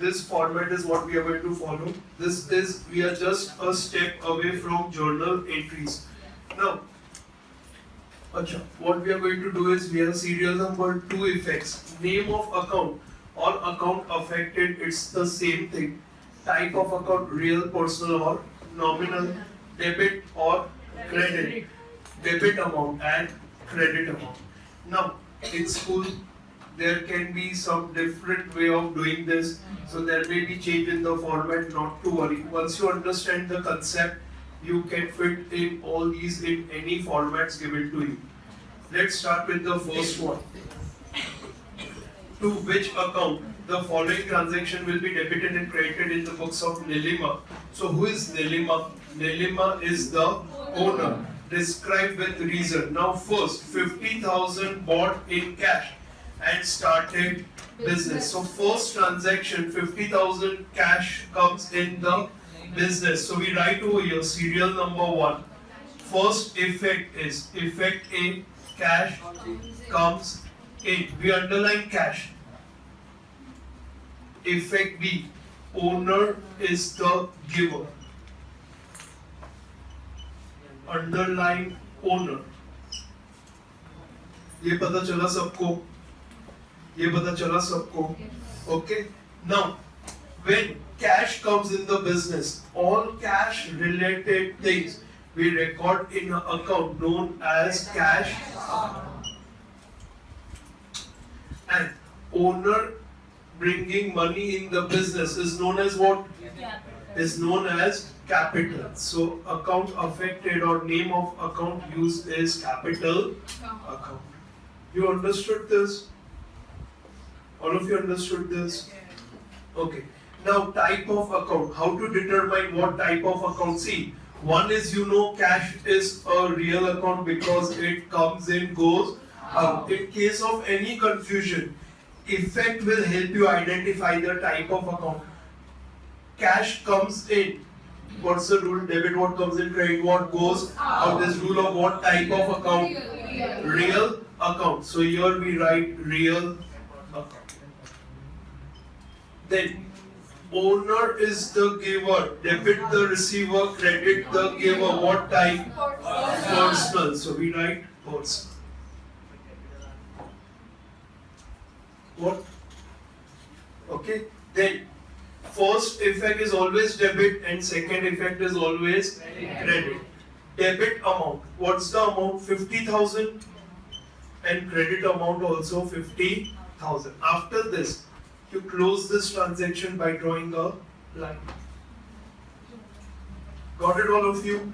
this format is what we are going to follow. We are just a step away from journal entries. Now, what we are going to do is we have serial number 2 effects. Name of account or account affected, it's the same thing. Type of account, real, personal or nominal, debit or credit, debit amount and credit amount. Now, in school, there can be some different way of doing this, so there may be change in the format, not to worry. Once you understand the concept, you can fit in all these in any formats given to you. Let's start with the first one. To which account the following transaction will be debited and credited in the books of Nilima. So who is Nilima? Nilima is the owner. Describe with reason. Now first, 50,000 bought in cash and started business. So first transaction, 50,000 cash comes in the business. So we write over here serial number 1. First effect is effect A, cash comes in. We underline cash. Effect B, owner is the giver. Underline owner. ये पता चला सबको? ये पता चला सबको? Okay. Now, when cash comes in the business, all cash related things we record in an account known as cash account. And owner bringing money in the business is known as what? Is known as capital. So account affected or name of account used is capital account. You understood this? All of you understood this? Okay. Now type of account. How to determine what type of account? See, one is cash is a real account because it comes in, goes out. In case of any confusion, effect will help you identify the type of account. Cash comes in. What's the rule? Debit what comes in, credit what goes out. This rule of what type of account? Real account. So here we write real account. Then owner is the giver, debit the receiver, credit the giver. What type? Personal. So we write personal. What? Okay. Then first effect is always debit and second effect is always credit. Debit amount. What's the amount? 50,000 and credit amount also 50,000. After this, you close this transaction by drawing a line. Got it, all of you?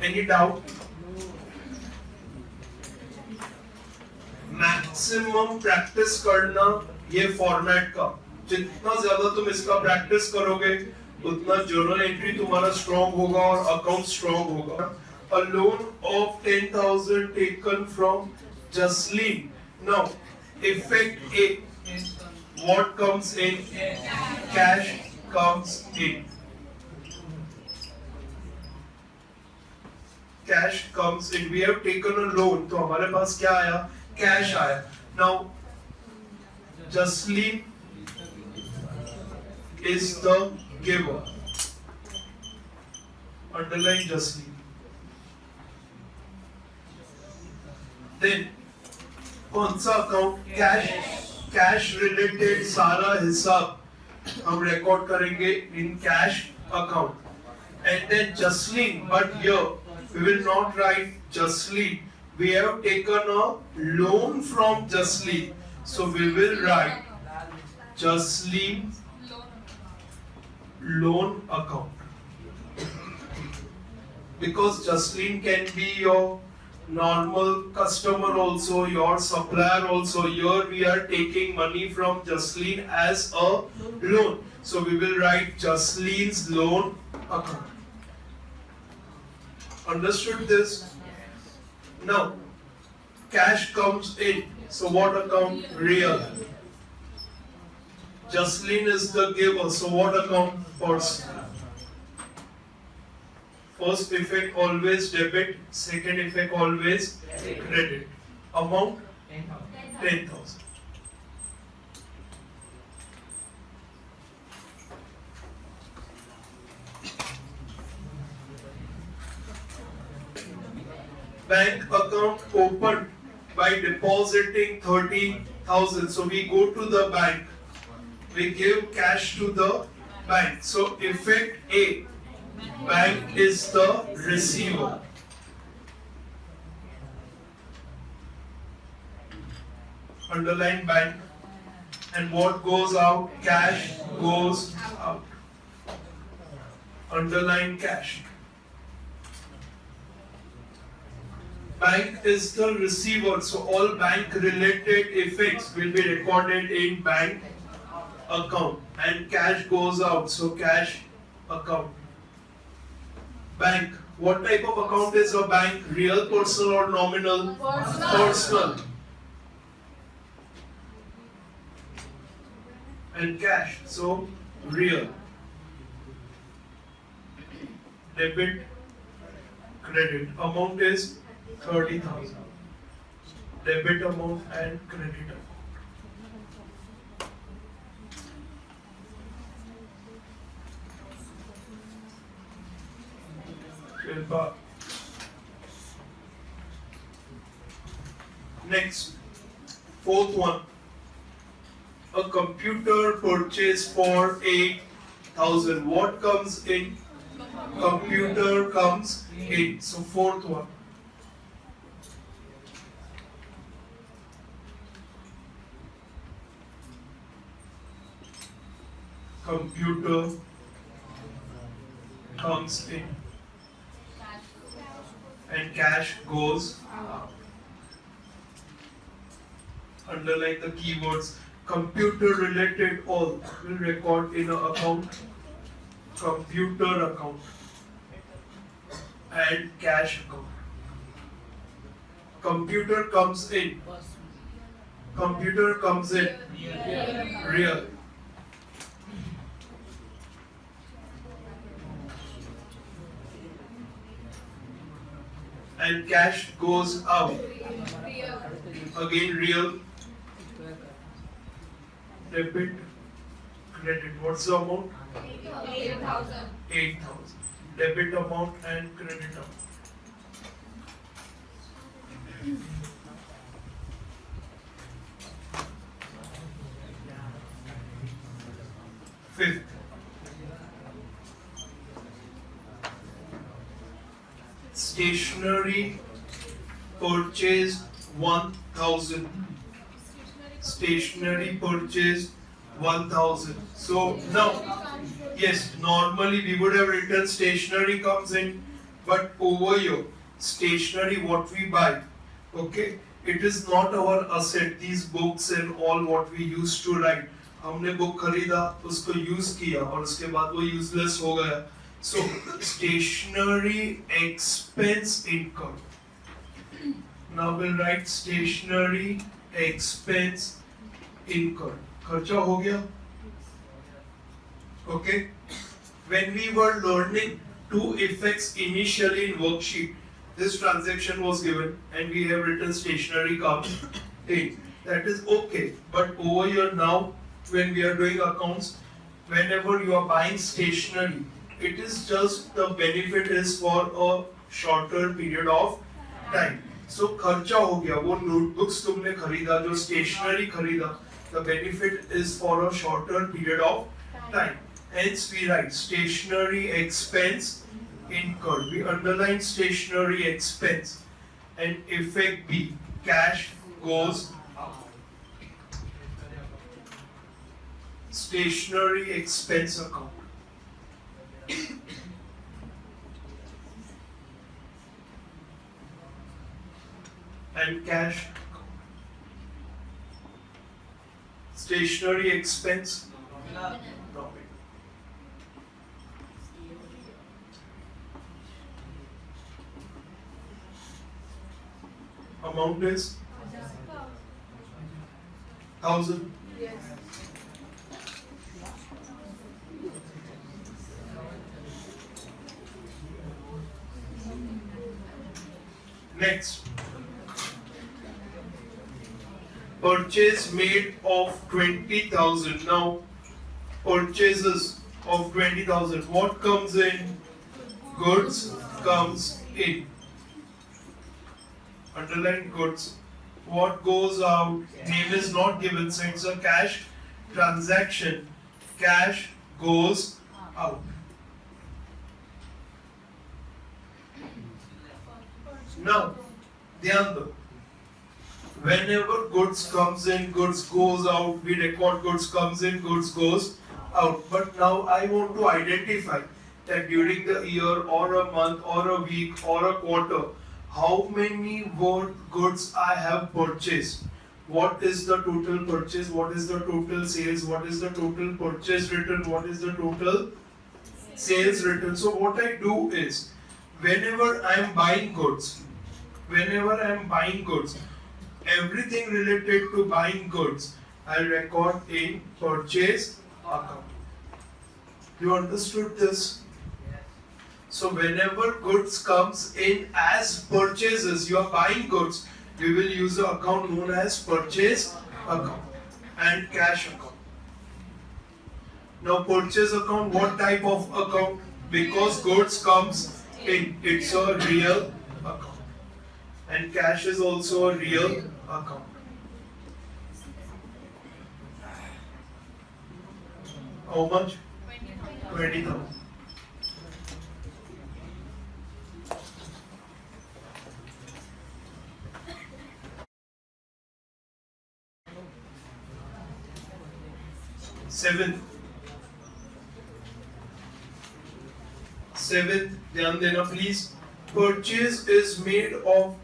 Any doubt? Maximum practice करना ये format का. जितना ज्यादा तुम इसका practice करोगे उतना journal entry तुम्हारा स्ट्रॉन्ग होगा और अकाउंट स्ट्रॉन्ग होगा. A loan of 10,000 taken from Jasleen. Now, effect A. What comes in? Cash comes in. Cash comes in. We have taken a loan. तो हमारे पास क्या आया? Cash आया. Now, Jasleen is the giver. Underline Jasleen. Then कौन सा account? Cash related सारा हिसाब हम रिकॉर्ड करेंगे in cash account. And then Jasleen, but here we will not write Jasleen. We have taken a loan from Jasleen, so we will write Jasleen loan account. Because Jasleen can be your normal customer also, your supplier also. Here we are taking money from Jasleen as a loan, so we will write Jasleen's loan account. Understood this? Now, cash comes in. So what account? Real. Jasleen is the giver. So what account? Personal. First effect always debit. Second effect always credit. Amount 10,000. bank account opened by depositing 30,000. So we go to the bank, we give cash to the bank. So effect A, bank is the receiver. Underline bank. And what goes out? Cash goes out. Underline cash. Bank is the receiver, so all bank related effects will be recorded in bank account, and cash goes out, so cash account. Bank. What type of account is a bank? Real, personal or nominal? Personal. And cash, so real. Debit, credit. Amount is 30,000. Debit amount and credit amount. Shilpa. Next, fourth one. A computer purchase for 8,000. What comes in? Computer comes in. So fourth one. Computer comes in and cash goes out. Underline the keywords. Computer related all will record in an account. Computer account and cash account. Computer comes in. Computer comes in. Real. And cash goes out. Again real. Debit, credit. What's the amount? 8,000. 8,000. Debit amount and credit amount. Fifth. Stationery purchased 1,000. Stationery purchased 1,000. So now, yes, normally we would have written stationery comes in, but over here, stationery what we buy, okay, it is not our asset. These books and all what we used to write, हमने book खरीदा, उसको use किया और उसके बाद वो useless हो गया. So stationery expense incurred. Now we'll write stationery expense incurred. खर्चा हो गया. Okay. When we were learning two effects initially in worksheet, this transaction was given and we have written stationery comes in. That is okay. But over here now, when we are doing accounts, whenever you are buying stationery, it is just the benefit is for a shorter period of time. So खर्चा हो गया. वो notebooks तुमने खरीदा, जो stationery खरीदा, the benefit is for a shorter period of time. Hence we write stationery expense incurred. We underline stationery expense. And effect B, cash goes out. Stationery expense account. And cash account. Stationery expense. Nominal. Amount is 1,000. Yes. Next, purchase made of 20,000. Now, purchases of 20,000. What comes in? Goods comes in. underline goods. What goes out, name is not given, so it's a cash transaction. Cash goes out. Now, ध्यान दो. Whenever goods comes in, goods goes out, we record goods comes in, goods goes out. But now I want to identify that during the year or a month or a week or a quarter, how many worth goods I have purchased. What is the total purchase? What is the total sales? What is the total purchase return? What is the total sales return? So what I do is, whenever I am buying goods, everything related to buying goods, I'll record in purchase account. You understood this? So whenever goods comes in as purchases, you are buying goods, we will use the account known as purchase account and cash account. Now purchase account, what type of account? Because goods comes in, it's a real account. And cash is also a real account. How much? 20,000. Seventh, ध्यान देना please. Purchase is made of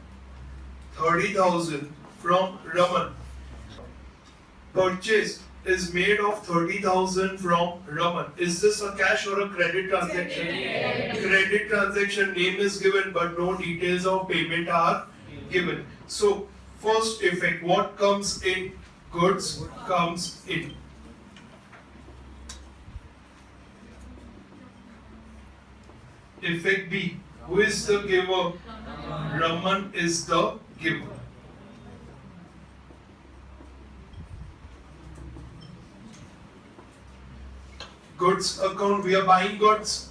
30,000 from Raman. Purchase is made of 30,000 from Raman. Is this a cash or a credit transaction? Credit transaction, name is given but no details of payment are given. So first effect, what comes in? Goods comes in. Effect B, who is the giver? Raman is the giver. Goods account, we are buying goods.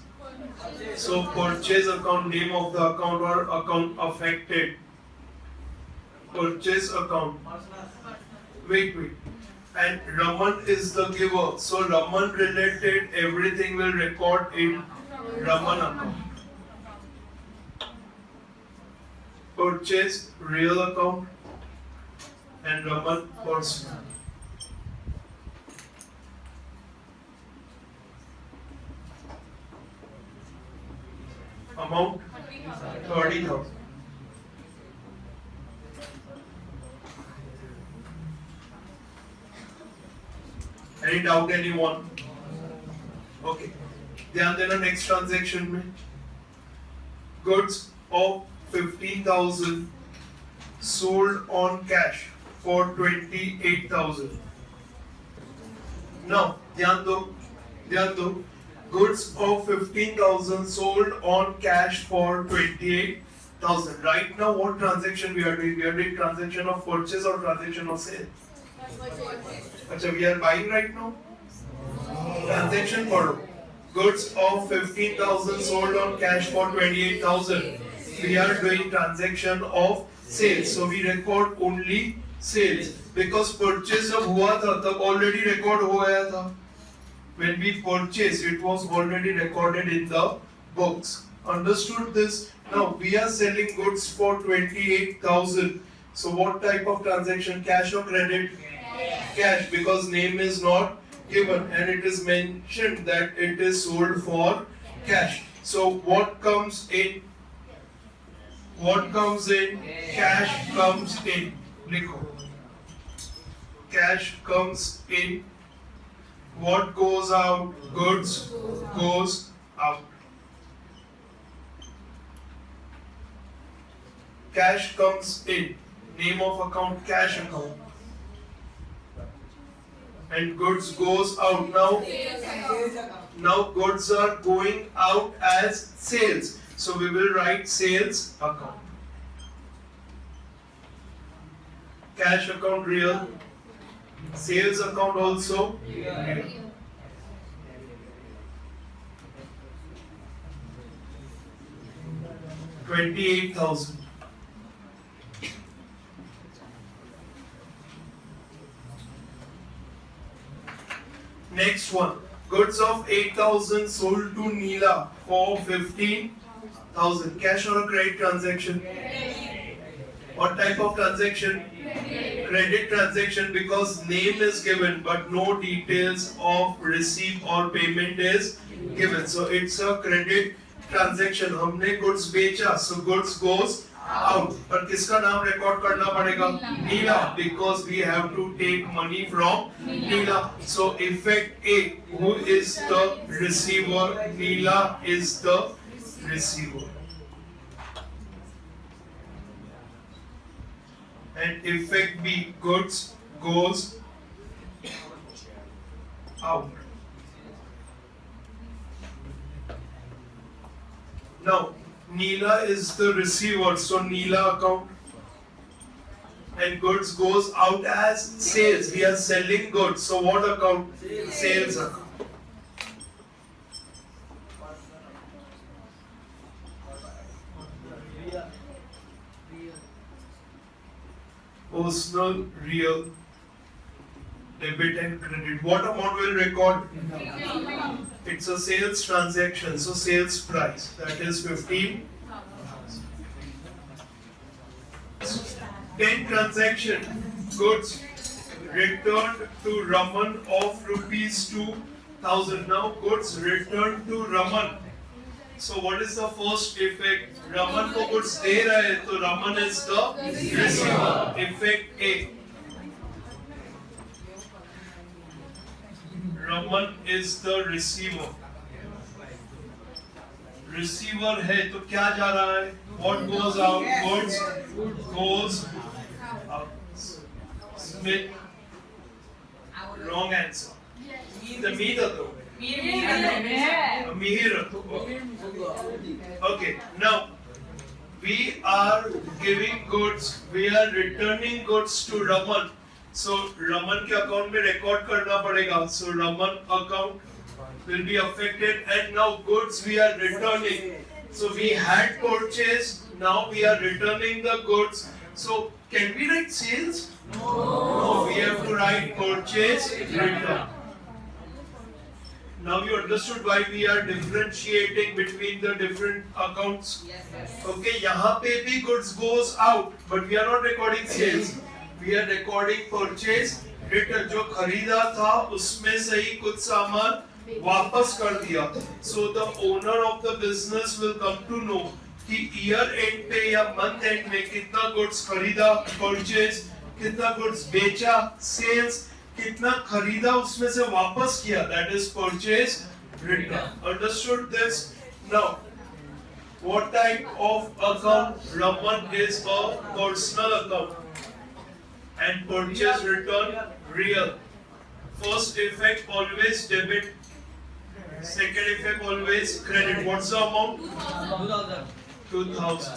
So purchase account, name of the account or account affected. Purchase account. Wait. And Raman is the giver. So Raman related everything will record in Raman account. Purchase real account and Raman personal. Amount 30,000. Any doubt anyone? Okay. ध्यान देना next transaction में. Goods of 15,000 sold on cash for 28,000. Now ध्यान दो. Goods of 15,000 sold on cash for 28,000. Right now, what transaction we are doing? We are doing transaction of purchase or transaction of sale? अच्छा, we are buying right now. Transaction पढ़ो. Goods of 15,000 sold on cash for 28,000. We are doing transaction of sales. So we record only sales because purchase जब हुआ था तब already record हो गया था. When we purchased, it was already recorded in the books. Understood this? Now we are selling goods for 28,000. So what type of transaction? Cash or credit? Cash, because name is not given and it is mentioned that it is sold for cash. So what comes in? Cash comes in. Likho. Cash comes in. What goes out? Goods goes out. Cash comes in. Name of account, cash account. And goods goes out. Now goods are going out as sales. So we will write sales account. Cash account real. Sales account also real. 28,000. Next one, goods of 8,000 sold to Neela for 15,000. Cash or a credit transaction? What type of transaction? Credit transaction, because name is given but no details of receipt or payment is given. So it's a credit transaction. हमने goods बेचा, so goods goes out. पर किसका नाम record करना पड़ेगा? नीला, because we have to take money from Neela. So effect A, who is the receiver? Neela is the receiver. And effect B, goods goes out. Now, Neela is the receiver, so Neela account. And goods goes out as sales. We are selling goods, so what account? Sales account. Personal, real, debit and credit. What amount will record? It's a sales transaction, so sales price, that is 15. 10 transaction, goods returned to Raman of rupees 2,000. Now goods returned to Raman. So what is the first effect? Raman को goods दे रहा है, तो Raman is the receiver. Effect A. Raman is the receiver. Receiver है तो क्या जा रहा है? What goes out? Goods goes out. Smith. Wrong answer. The meter though. Mihir. Okay, now we are giving goods, we are returning goods to Raman. So Raman के account में record करना पड़ेगा. So Raman account will be affected, and now goods we are returning. So we had purchased, now we are returning the goods. So can we write sales? No, we have to write purchase, return. Now you understood why we are differentiating between the different accounts. Okay, यहाँ पे भी goods goes out, but we are not recording sales. We are recording purchase, return. जो खरीदा था उसमें से ही कुछ सामान वापस कर दिया. So the owner of the business will come to know कि year end पे या month end में कितना goods खरीदा, purchase, कितना goods बेचा, sales, कितना खरीदा उसमें से वापस किया, that is purchase, return. Understood this? Now, what type of account? Raman is a personal account. And purchase, return, real. First effect always debit. Second effect always credit. What's the amount? 2,000.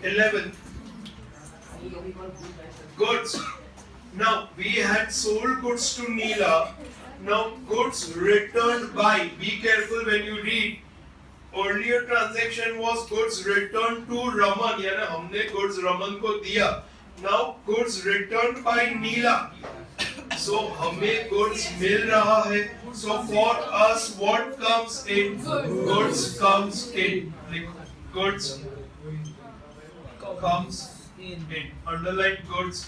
11. Goods. Now we had sold goods to Neela. Now goods returned by. Be careful when you read. Earlier transaction was goods returned to Raman. यानी हमने goods Raman को दिया. Now goods returned by Neela. So हमें goods मिल रहा है. So for us what comes in? Goods comes in. Goods comes in. Underline goods.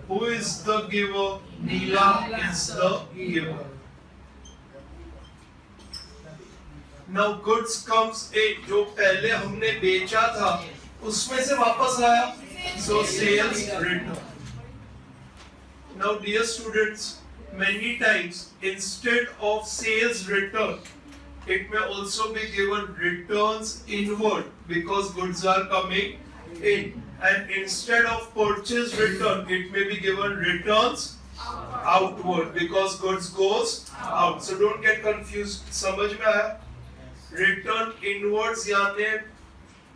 Who is the giver? Neela is the giver. Now goods comes in. जो पहले हमने बेचा था उसमें से वापस आया. So sales return. Now dear students, many times instead of sales return, it may also be given returns inward because goods are coming in, and instead of purchase return it may be given returns outward because goods goes out. So don't get confused. समझ में आया? Return inwards यानी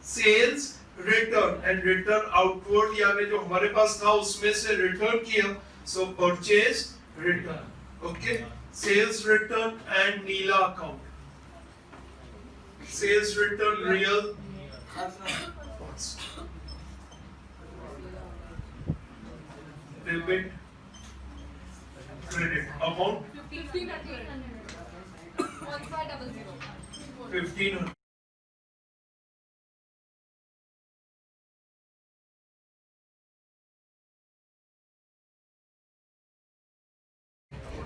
sales return, and return outward यानी जो हमारे पास था उसमें से return किया. So purchase return. Okay, sales return and Neela account. Sales return real. debit, credit. Amount 1500. 1500. 1500.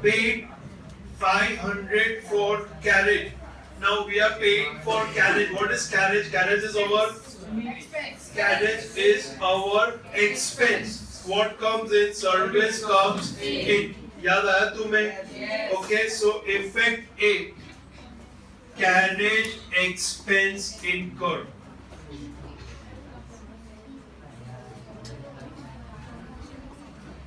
Paid 500 for carriage. Now we are paying for carriage. What is carriage? Carriage is our expense. What comes in? Service comes in. याद आया तुम्हें? Okay, so effect A. Carriage expense incurred.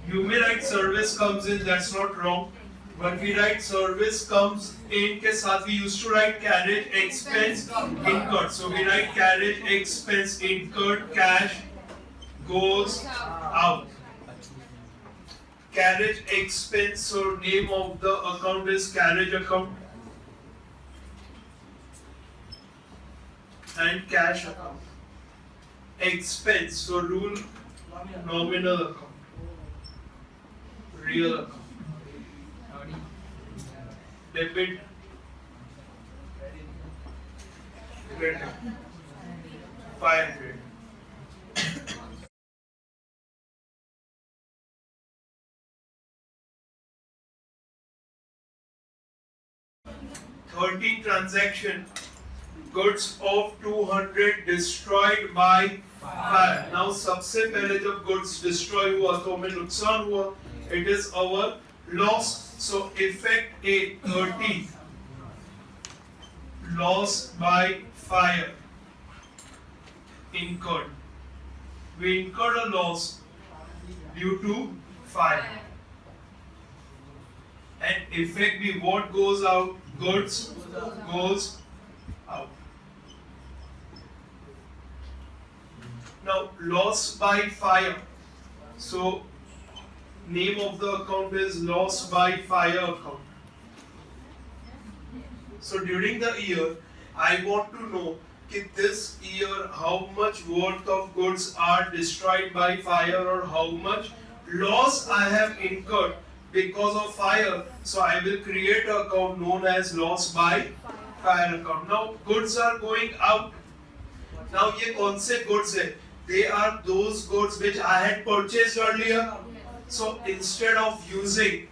You may write service comes in, that's not wrong. But we write service comes in के साथ we used to write carriage expense incurred. So we write carriage expense incurred, cash goes out. Carriage expense, so name of the account is carriage account. And cash account. Expense, so rule nominal account. Real account. Debit, credit, 500. Transaction, goods of 200 destroyed by fire. Now सबसे पहले जब goods destroy हुआ तो हमें नुकसान हुआ. It is our loss. So effect A 30. Loss by fire incurred. We incurred a loss due to fire. And effect B, what goes out? Goods goes out. Now loss by fire. So name of the account is loss by fire account. So during the year, I want to know that this year how much worth of goods are destroyed by fire or how much loss I have incurred because of fire. So I will create an account known as loss by fire account. Now goods are going out. Now ये कौन से goods है? They are those goods which I had purchased earlier. So instead of using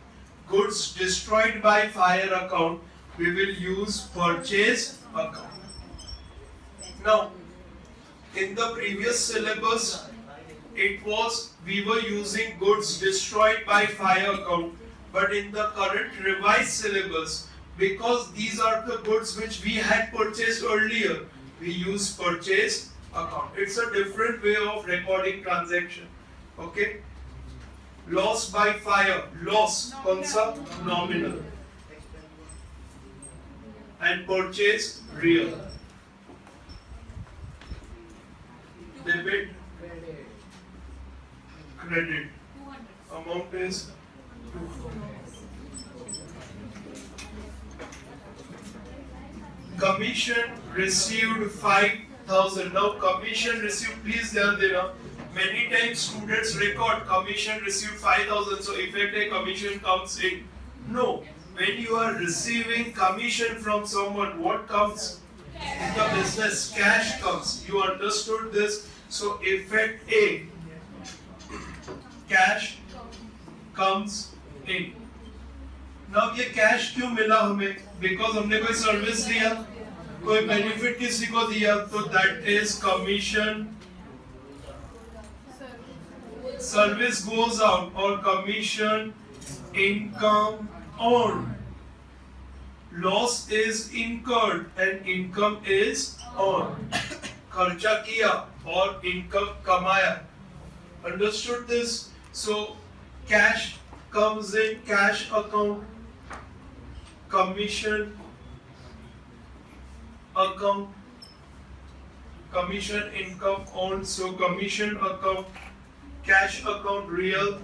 goods destroyed by fire account, we will use purchase account. Now, in the previous syllabus, it was we were using goods destroyed by fire account, but in the current revised syllabus, because these are the goods which we had purchased earlier, we use purchase account. It's a different way of recording transaction. Okay? Loss by fire, loss, concept nominal, and purchase real. Debit, credit, amount is 200. Commission received 5,000. Now commission received, please ध्यान देना. Many times students record commission received 5,000, so effect a commission comes in. No, when you are receiving commission from someone, what comes in the business? Cash comes. You understood this? So effect A, cash comes in. Now ये cash क्यों मिला हमें? Because हमने कोई service दिया, कोई benefit किसी को दिया, तो that is commission. Service goes out or commission income earned. Loss is incurred and income is earned. खर्चा किया और income कमाया. Understood this? So cash comes in cash account, commission account, commission income earned. So commission account, cash account real,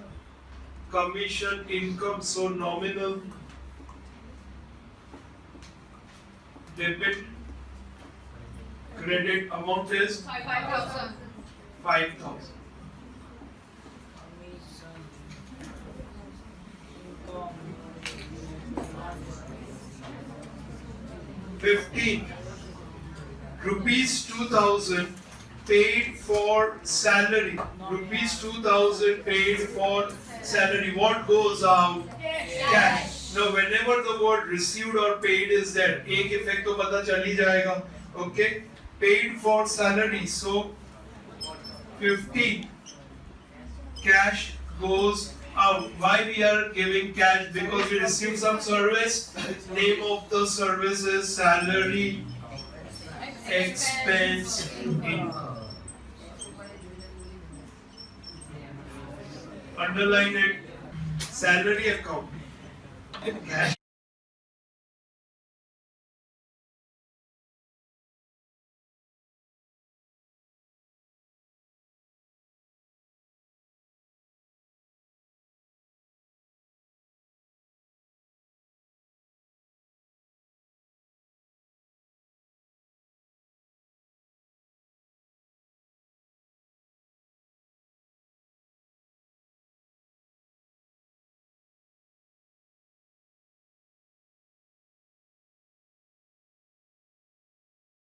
commission income so nominal, debit, credit amount is 5,000. 5,000. 15. Rupees 2000 paid for salary. Rupees 2000 paid for salary. What goes out? Cash. Now, whenever the word received or paid is there, एक effect तो पता चल ही जाएगा. Okay? Paid for salary. So 15 cash goes out. Why we are giving cash? Because we receive some service. Name of the service is salary, expense, income. Underline it. Salary account. Cash.